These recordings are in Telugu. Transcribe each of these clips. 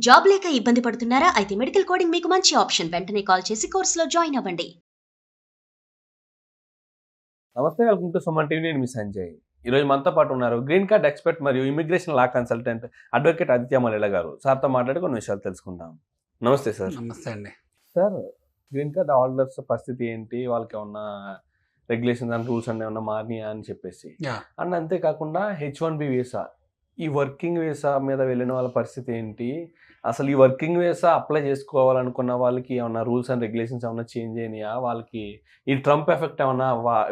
జాబ్ లేక ఇబ్బంది పడుతున్నారా? అయితే మెడికల్ కోడింగ్ మీకు మంచి ఆప్షన్. వెంటనే కాల్ చేసి కోర్సులో జాయిన్ అవ్వండి. నమస్తే, వెల్కమ్ టు సుమన్ టీవీ. నేను మీ సంజయ్. ఈరోజు మనతో పాటు ఉన్నారు గ్రీన్ కార్డ్ ఎక్స్పర్ట్ మరియు immigration law consultant advocate Aditya Mallela గారు. సార్తో మాట్లాడి కొన్ని విషయాలు తెలుసుకుందాం. నమస్తే సార్. నమస్తే అండి. సార్, గ్రీన్ కార్డ్ హోల్డర్స్ పరిస్థితి ఏంటి? వాళ్ళకి ఏమన్నా రెగ్యులేషన్స్ అండ్ రూల్స్ అన్నీ ఏమన్నా మారినాయా అని చెప్పేసి, అండ్ అంతేకాకుండా H1B వీసా, ఈ వర్కింగ్ వీసా మీద వెళ్ళిన వాళ్ళ పరిస్థితి ఏంటి? అసలు ఈ వర్కింగ్ వీసా అప్లై చేసుకోవాలనుకున్న వాళ్ళకి ఏమన్నా రూల్స్ అండ్ రెగ్యులేషన్స్ ఏమన్నా చేంజ్ అయినాయా? వాళ్ళకి ఈ ట్రంప్ ఎఫెక్ట్ ఏమన్నా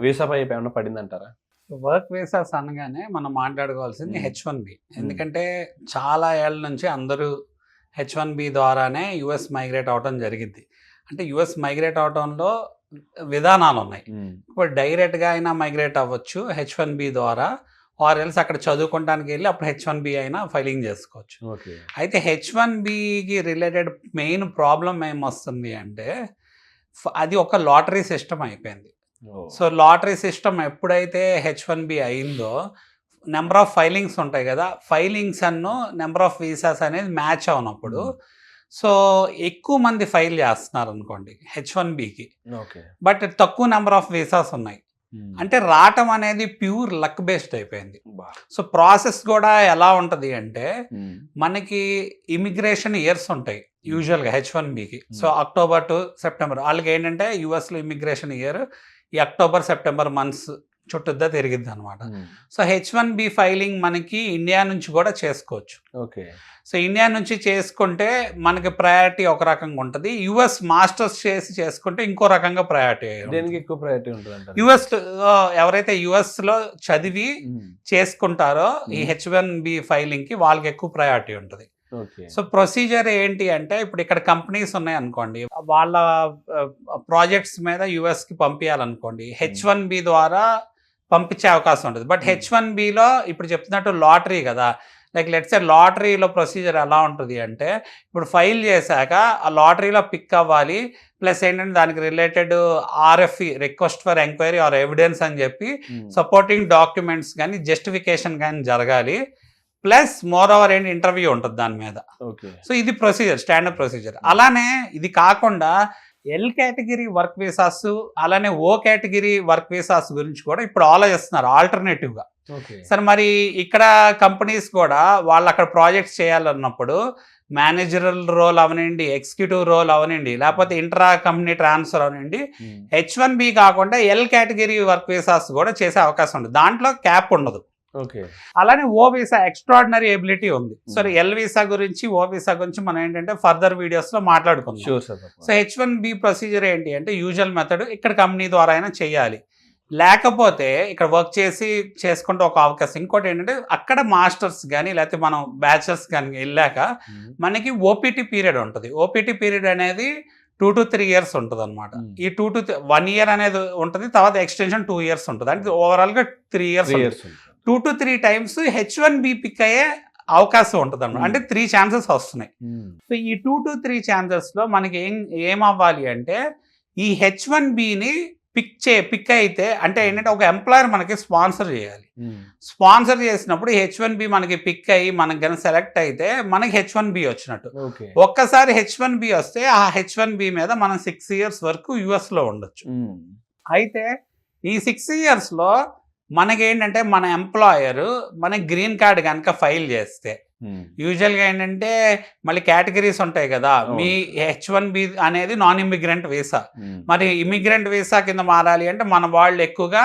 వీసాపై ఏమన్నా పడిందంటారా? వర్క్ వీసాస్ అనగానే మనం మాట్లాడుకోవాల్సింది H1B. ఎందుకంటే చాలా ఏళ్ళ నుంచి అందరూ H1B ద్వారానే యుఎస్ మైగ్రేట్ అవటం జరిగింది. అంటే యుఎస్ మైగ్రేట్ అవటంలో విధానాలు ఉన్నాయి. ఇప్పుడు డైరెక్ట్గా అయినా మైగ్రేట్ అవ్వచ్చు H1B ద్వారా, ఆర్ ఎల్స్ అక్కడ చదువుకోవడానికి వెళ్ళి అప్పుడు H1B అయినా ఫైలింగ్ చేసుకోవచ్చు. అయితే H1Bకి రిలేటెడ్ మెయిన్ ప్రాబ్లం ఏమొస్తుంది అంటే, అది ఒక లాటరీ సిస్టమ్ అయిపోయింది. సో లాటరీ సిస్టమ్ ఎప్పుడైతే H1B అయిందో, నెంబర్ ఆఫ్ ఫైలింగ్స్ ఉంటాయి కదా, ఫైలింగ్స్ అన్ను నెంబర్ ఆఫ్ వీసాస్ అనేది మ్యాచ్ అవునప్పుడు సో ఎక్కువ మంది ఫైల్ చేస్తున్నారు అనుకోండి H1Bకి, బట్ తక్కువ నెంబర్ ఆఫ్ వీసాస్ ఉన్నాయి. అంటే రావటం అనేది ప్యూర్ లక్ బేస్డ్ అయిపోయింది. సో ప్రాసెస్ కూడా ఎలా ఉంటుంది అంటే, మనకి ఇమిగ్రేషన్ ఇయర్స్ ఉంటాయి యూజువల్గా H1Bకి. సో అక్టోబర్ టు సెప్టెంబర్ వాళ్ళకి ఏంటంటే యుఎస్లో ఇమిగ్రేషన్ ఇయర్ ఈ అక్టోబర్ సెప్టెంబర్ మంత్స్ చుట్టూద్దా తిరిగిద్ది అనమాట. సో H1B ఫైలింగ్ మనకి ఇండియా నుంచి కూడా చేసుకోవచ్చు. సో ఇండియా నుంచి చేసుకుంటే మనకి ప్రయారిటీ ఒక రకంగా ఉంటుంది. యుఎస్ మాస్టర్స్ చేసి చేసుకుంటే ఇంకో రకంగా ప్రయారిటీ. దేనికి ఎక్కువ ప్రయారిటీ ఉంటుంది? యుఎస్ ఎవరైతే యుఎస్లో చదివి చేసుకుంటారో ఈ H1B ఫైలింగ్కి వాళ్ళకి ఎక్కువ ప్రయారిటీ ఉంటుంది. సో ప్రొసీజర్ ఏంటి అంటే, ఇప్పుడు ఇక్కడ కంపెనీస్ ఉన్నాయి అనుకోండి, వాళ్ళ ప్రాజెక్ట్స్ మీద యుఎస్కి పంపించాలనుకోండి, H1B ద్వారా పంపించే అవకాశం ఉంటుంది. బట్ H1Bలో ఇప్పుడు చెప్తున్నట్టు లాటరీ కదా, లైక్ లెట్స్ సే లాటరీలో ప్రొసీజర్ ఎలా ఉంటుంది అంటే, ఇప్పుడు ఫైల్ చేశాక ఆ లాటరీలో పిక్ అవ్వాలి, ప్లస్ ఏంటంటే దానికి related RFE request for enquiry are evidence అని చెప్పి సపోర్టింగ్ డాక్యుమెంట్స్ కానీ జస్టిఫికేషన్ కానీ జరగాలి, ప్లస్ మోర్ ఓవర్ ఏంటి ఇంటర్వ్యూ ఉంటుంది దాని మీద. సో ఇది ప్రొసీజర్, స్టాండర్డ్ ప్రొసీజర్. అలానే ఇది కాకుండా ఎల్ కేటగిరీ వర్క్ వీసాస్, అలానే ఓ కేటగిరీ వర్క్ వీసాస్ గురించి కూడా ఇప్పుడు ఆలోచిస్తున్నారు ఆల్టర్నేటివ్గా. సరే, మరి ఇక్కడ కంపెనీస్ కూడా వాళ్ళు అక్కడ ప్రాజెక్ట్స్ చేయాలన్నప్పుడు మేనేజరల్ రోల్ అవనండి, ఎగ్జిక్యూటివ్ రోల్ అవనండి, లేకపోతే ఇంట్రా కంపెనీ ట్రాన్స్ఫర్ అవనండి, H1B కాకుండా ఎల్ కేటగిరీ వర్క్ వీసాస్ కూడా చేసే అవకాశం ఉంది. దాంట్లో క్యాప్ ఉండదు. అలానే ఓ వీసా ఎక్స్ట్రాడినరీ ఎబిలిటీ ఉంది. సో ఎల్ వీసా గురించి, ఓ వీసా గురించి మనం ఏంటంటే ఫర్దర్ వీడియోస్ లో మాట్లాడుకుందాం. సో H1B ప్రొసీజర్ ఏంటి అంటే, యూజువల్ మెథడ్ ఇక్కడ కంపెనీ ద్వారా అయినా చేయాలి, లేకపోతే ఇక్కడ వర్క్ చేసి చేసుకుంటే ఒక అవకాశం. ఇంకోటి ఏంటంటే, అక్కడ మాస్టర్స్ కానీ లేకపోతే మనం బ్యాచిలర్స్ కానీ వెళ్ళాక మనకి OPT పీరియడ్ ఉంటుంది. OPT పీరియడ్ అనేది 2 to 3 years ఉంటుంది అనమాట. ఈ 2 to 1 year అనేది ఉంటుంది, తర్వాత ఎక్స్టెన్షన్ 2 years ఉంటుంది. అంటే ఓవరాల్గా 3 years. 2 to 3 times H1B pick అయ్యే అవకాశం ఉంటుంది అనమాట. అంటే 3 chances వస్తున్నాయి. సో ఈ 2 to 3 chances మనకి ఏం అవ్వాలి అంటే, ఈ H1Bని పిక్ అయితే, అంటే ఏంటంటే ఒక ఎంప్లాయర్ మనకి స్పాన్సర్ చేయాలి. స్పాన్సర్ చేసినప్పుడు H1B మనకి పిక్ అయ్యి మనకి కనుక సెలెక్ట్ అయితే మనకి H1B వచ్చినట్టు. ఒక్కసారి H1B వస్తే ఆ H1B మీద మనం 6 years వరకు యుఎస్లో ఉండొచ్చు. అయితే ఈ 6 yearsలో మనకేంటంటే, మన ఎంప్లాయర్ మనకి గ్రీన్ కార్డ్ కనుక ఫైల్ చేస్తే, యూజువల్గా ఏంటంటే మళ్ళీ కేటగిరీస్ ఉంటాయి కదా, మీ H1B అనేది నాన్ ఇమిగ్రెంట్ వీసా, మరి ఇమిగ్రెంట్ వీసా కింద మారాలి అంటే మన వాళ్ళు ఎక్కువగా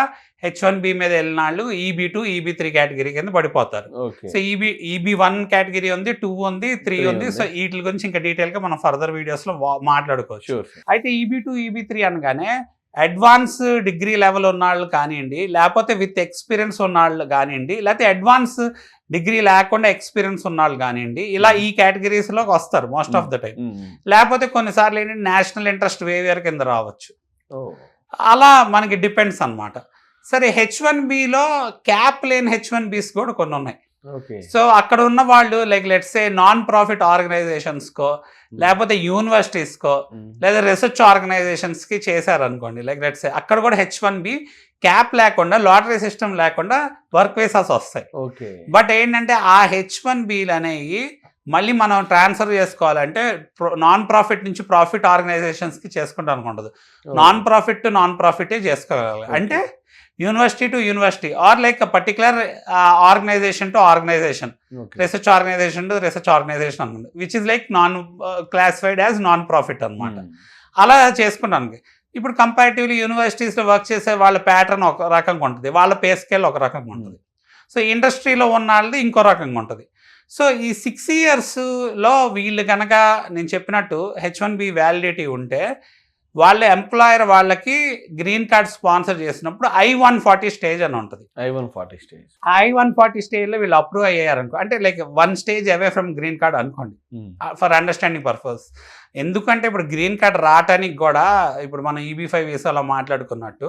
H1B మీద వెళ్ళిన వాళ్ళు EB2, EB3 కేటగిరీ కింద పడిపోతారు. సో EB1 కేటగిరీ ఉంది, 2 ఉంది, 3 ఉంది. సో వీటి గురించి ఇంకా డీటెయిల్గా మనం ఫర్దర్ వీడియోస్లో మాట్లాడుకోవచ్చు. అయితే EB2, EB3 అనగానే అడ్వాన్స్ డిగ్రీ లెవెల్ ఉన్నవాళ్ళు కానివ్వండి, లేకపోతే విత్ ఎక్స్పీరియన్స్ ఉన్నవాళ్ళు కానివ్వండి, లేకపోతే అడ్వాన్స్ డిగ్రీ లేకుండా ఎక్స్పీరియన్స్ ఉన్నవాళ్ళు కానివ్వండి, ఇలా ఈ కేటగిరీస్లోకి వస్తారు మోస్ట్ ఆఫ్ ద టైం. లేకపోతే కొన్నిసార్లు ఏంటంటే నేషనల్ ఇంట్రెస్ట్ వేవియర్ కింద రావచ్చు. అలా మనకి డిపెండ్స్ అనమాట. సరే, H1Bలో క్యాప్ లేని H1Bs కూడా కొన్ని ఉన్నాయి. సో అక్కడ ఉన్న వాళ్ళు like let's say non profit ఆర్గనైజేషన్స్కో, లేకపోతే యూనివర్సిటీస్కో, లేదా రీసెర్చ్ ఆర్గనైజేషన్స్కి చేశారనుకోండి, లైక్ లెట్స్ సే అక్కడ కూడా H1B క్యాప్ లేకుండా, లాటరీ సిస్టమ్ లేకుండా వర్క్ వీసాస్ వస్తాయి. బట్ ఏంటంటే ఆ H1Bలు అనేవి మళ్ళీ మనం ట్రాన్స్ఫర్ చేసుకోవాలంటే నాన్ ప్రాఫిట్ నుంచి ప్రాఫిట్ ఆర్గనైజేషన్స్కి చేసుకుంటానికి ఉండదు. నాన్ ప్రాఫిట్ టు నాన్ ప్రాఫిటే చేసుకోగలగాలి. అంటే university to university or like particular organisation to organisation, research organisation to research organisation అనమాట, which is like non classified as non profit అనమాట. అలా చేసుకుంటానికి ఇప్పుడు కంపారిటివ్లీ యూనివర్సిటీస్లో వర్క్ చేసే వాళ్ళ ప్యాటర్న్ ఒక రకంగా ఉంటుంది, వాళ్ళ పే స్కేల్ ఒక రకంగా ఉంటుంది. సో ఇండస్ట్రీలో ఉన్న వాళ్ళది ఇంకో రకంగా ఉంటుంది. సో ఈ 6 yearsలో వీళ్ళు కనుక నేను చెప్పినట్టు H1B వ్యాలిడిటీ ఉంటే వాళ్ళ ఎంప్లాయర్ వాళ్ళకి గ్రీన్ కార్డ్ స్పాన్సర్ చేసినప్పుడు I-140 స్టేజ్ అని ఉంటుంది. I-140 స్టేజ్లో వీళ్ళు అప్రూవ్ అయ్యారనుకో, అంటే like 1 stage away from green card అనుకోండి ఫర్ అండర్స్టాండింగ్ పర్పస్. ఎందుకంటే ఇప్పుడు గ్రీన్ కార్డ్ రావటానికి కూడా ఇప్పుడు మనం EB5 వీసాలో మాట్లాడుకున్నట్టు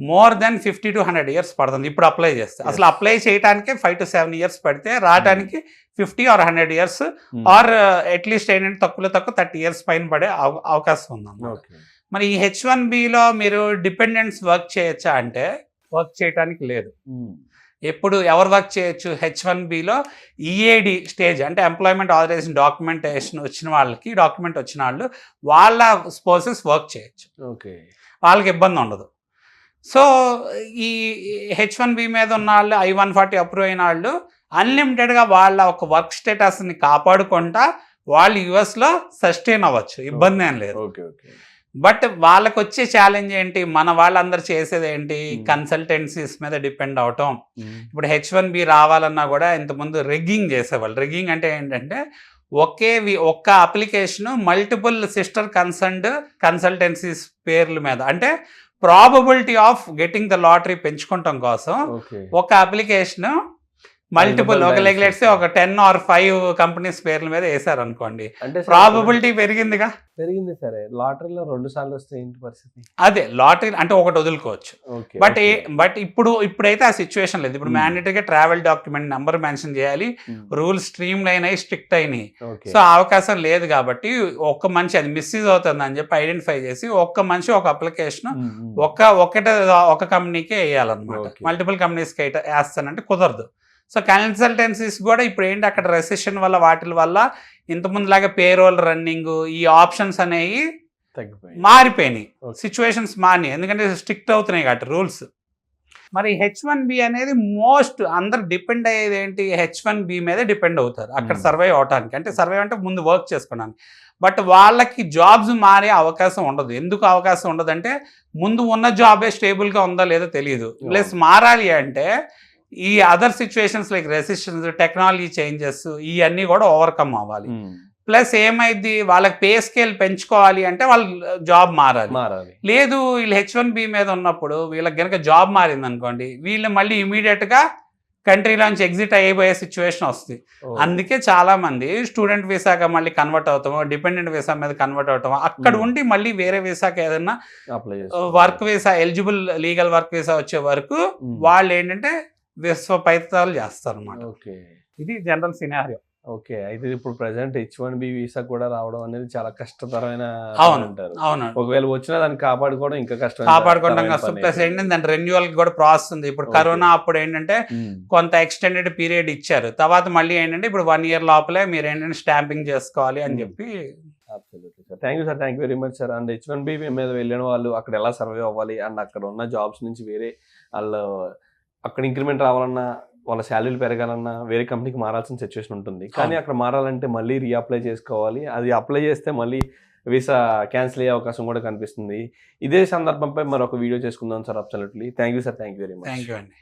more than 50 to 100 years పడుతుంది ఇప్పుడు అప్లై చేస్తే. అసలు అప్లై చేయడానికి 5 to 7 years పడితే రావడానికి 50 or 100 years ఆర్ అట్లీస్ట్ ఏంటంటే తక్కువ 30 years పైన పడే అవకాశం ఉందన్నమాట. మరి ఈ H1Bలో మీరు డిపెండెంట్స్ వర్క్ చేయొచ్చా అంటే వర్క్ చేయడానికి లేదు. ఎప్పుడు ఎవరు వర్క్ చేయొచ్చు? H1Bలో EAD స్టేజ్ అంటే ఎంప్లాయ్మెంట్ ఆథరైజేషన్ డాక్యుమెంట్ వచ్చిన వాళ్ళు వాళ్ళ స్పౌసెస్ వర్క్ చేయొచ్చు, వాళ్ళకి ఇబ్బంది ఉండదు. సో ఈ H1B మీద ఉన్న వాళ్ళు I-140 అప్రూవ్ అయిన వాళ్ళు అన్లిమిటెడ్గా వాళ్ళ ఒక వర్క్ స్టేటస్ని కాపాడుకుంటా వాళ్ళు యుఎస్లో సస్టైన్ అవ్వచ్చు, ఇబ్బంది ఏం లేదు. బట్ వాళ్ళకి వచ్చే ఛాలెంజ్ ఏంటి? మన వాళ్ళందరూ చేసేది ఏంటి? కన్సల్టెన్సీస్ మీద డిపెండ్ అవటం. ఇప్పుడు H1B రావాలన్నా కూడా ఇంతకుముందు రిగ్గింగ్ చేసేవాళ్ళు. రిగ్గింగ్ అంటే ఏంటంటే ఒక్క అప్లికేషన్ మల్టిపుల్ సిస్టర్ కన్సల్టెన్సీస్ పేర్ల మీద, అంటే probability of getting the lottery పెంచుకోవటం కోసం ఒక అప్లికేషన్ మల్టిపుల్ ఒక 10 or 5 కంపెనీస్ పేర్ల మీద వేసారు అనుకోండి, ప్రాబబిలిటీ పెరిగిందిగా. పెరిగింది. సరే, లాటరీలో 2 సార్లు వస్తే ఏంటి పరిస్థితి? అదే లాటరీ అంటే ఒకటి వదులుకోవచ్చు. బట్ ఇప్పుడైతే ఆ సిచ్యువేషన్ లేదు. ఇప్పుడు మ్యాండేటరీగా ట్రావెల్ డాక్యుమెంట్ నెంబర్ మెన్షన్ చేయాలి, రూల్స్ స్ట్రీమ్ లైన్ అయ్యి స్ట్రిక్ట్ అయినాయి. సో అవకాశం లేదు కాబట్టి ఒక్క మనిషి అది మిస్యూజ్ అవుతుంది అని చెప్పి ఐడెంటిఫై చేసి ఒక్క మనిషి ఒక అప్లికేషన్ ఒక కంపెనీకే వేయాలన్నమాట. మల్టిపుల్ కంపెనీస్కి వేస్తానంటే కుదరదు. సో కన్సల్టెన్సీస్ కూడా ఇప్పుడు ఏంటి, అక్కడ రెసెషన్ వల్ల వాటి వల్ల ఇంతకుముందులాగా పేరోల్ రన్నింగ్ ఈ ఆప్షన్స్ అనేవి మారిపోయినాయి, సిచ్యువేషన్స్ మారినాయి, ఎందుకంటే స్ట్రిక్ట్ అవుతున్నాయి కాబట్టి రూల్స్. మరి H1B అనేది మోస్ట్ అందరు డిపెండ్ అయ్యేది ఏంటి? H1B మీదే డిపెండ్ అవుతారు అక్కడ సర్వైవ్ అవడానికి. అంటే సర్వైవ్ అంటే ముందు వర్క్ చేసుకోవడానికి. బట్ వాళ్ళకి జాబ్స్ మారే అవకాశం ఉండదు. ఎందుకు అవకాశం ఉండదంటే ముందు ఉన్న జాబే స్టేబుల్గా ఉందా లేదో తెలియదు. ప్లస్ మారాలి అంటే ఈ other situations like resistance, technology changes ఇవన్నీ కూడా ఓవర్కమ్ అవ్వాలి. ప్లస్ ఏమైంది, వాళ్ళకి పే స్కేల్ పెంచుకోవాలి అంటే వాళ్ళు జాబ్ మారాలి. లేదు వీళ్ళు H1B మీద ఉన్నప్పుడు వీళ్ళకి కనుక జాబ్ మారింది అనుకోండి, వీళ్ళు మళ్ళీ ఇమీడియట్గా కంట్రీలోంచి ఎగ్జిట్ అయిపోయే సిచ్యువేషన్ వస్తుంది. అందుకే చాలా మంది స్టూడెంట్ వీసాగా మళ్ళీ కన్వర్ట్ అవుతామో, డిపెండెంట్ వీసా మీద కన్వర్ట్ అవుతామో, అక్కడ ఉండి మళ్ళీ వేరే వీసాకి ఏదైనా work visa eligible legal work visa వచ్చే వరకు వాళ్ళు ఏంటంటే విశ్వపైతాలు చేస్తారు అన్నమాట. ఇది జనరల్ సినారియో. ఓకే, అయితే ఇప్పుడు ప్రెసెంట్ H1B వీసా కూడా రావడం అనేది చాలా కష్టతరమైన అంటారు. అవును, ఒకవేళ వచ్చినా దాన్ని కాపాడుకోవడం ఇంకా కష్టం. ప్లస్ ఏంటంటే దాని రెన్యువల్ కూడా ప్రాసెస్ ఉంది. ఇప్పుడు కరోనా అప్పుడు ఏంటంటే కొంత ఎక్స్టెండెడ్ పీరియడ్ ఇచ్చారు, తర్వాత మళ్ళీ ఏంటంటే ఇప్పుడు 1 year లోపలే మీరు ఏంటంటే స్టాంపింగ్ చేసుకోవాలి అని చెప్పి. Thank you sir, thank you very much sir. And H1B మీద వెళ్ళిన వాళ్ళు అక్కడ ఎలా సర్వే అవ్వాలి, అండ్ అక్కడ ఉన్న జాబ్స్ నుంచి వేరే వాళ్ళు అక్కడ ఇంక్రిమెంట్ రావాలన్నా, వాళ్ళ శాలరీలు పెరగాలన్నా వేరే కంపెనీకి మారాల్సిన సిచ్యువేషన్ ఉంటుంది. కానీ అక్కడ మారాలంటే మళ్ళీ రీఅప్లై చేసుకోవాలి. అది అప్లై చేస్తే మళ్ళీ వీసా క్యాన్సిల్ అయ్యే అవకాశం కూడా కనిపిస్తుంది. ఇదే సందర్భంపై మరొక వీడియో చేసుకుందాం sir. Absolutely. Thank you sir, thank you very much. Thank you అండి.